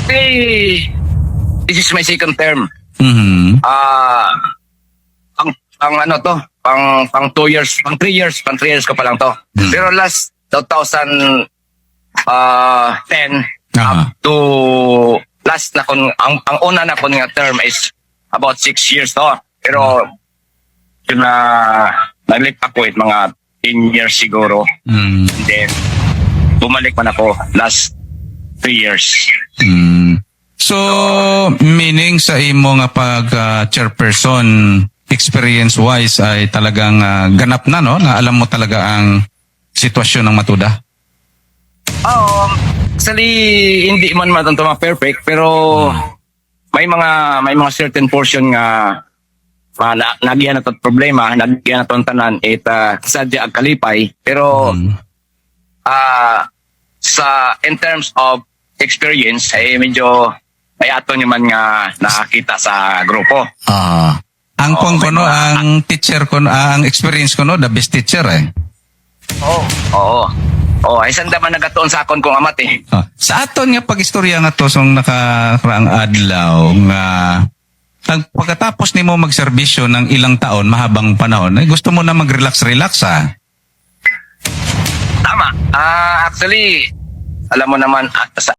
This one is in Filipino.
Actually, this is my second term. Mhm. Ang ano to, pang 2 years, pang 3 years ko pa lang to. Pero last 2010 Aha. up to last na kun ang una na kun nga term is about 6 years to. Pero yun na nag-live ako mga 10 years siguro. Mm. And then bumalik man ako last 3 years. Mm. So, meaning sa imo nga pag chairperson, experience-wise ay talagang ganap na, no? Na alam mo talaga ang sitwasyon ng Matuda? Actually, hindi man matutuma perfect, pero may mga certain portion nga nagihan na problema, nagihan na tanan, sadya ag kalipay. Pero in terms of experience, medyo may ato naman nga nakakita sa grupo. Ang kung kono, ang teacher kono, ang experience kono, the best teacher Oo. Ay sanda man nagatuon sa akon kong amat eh. Sa aton nga pag-istorya nga to song nakaraang adlaw nga pagkatapos nimo magserbisyo ng ilang taon, mahabang panahon, ay gusto mo na mag-relax-relax Tama. Actually, alam mo naman, sa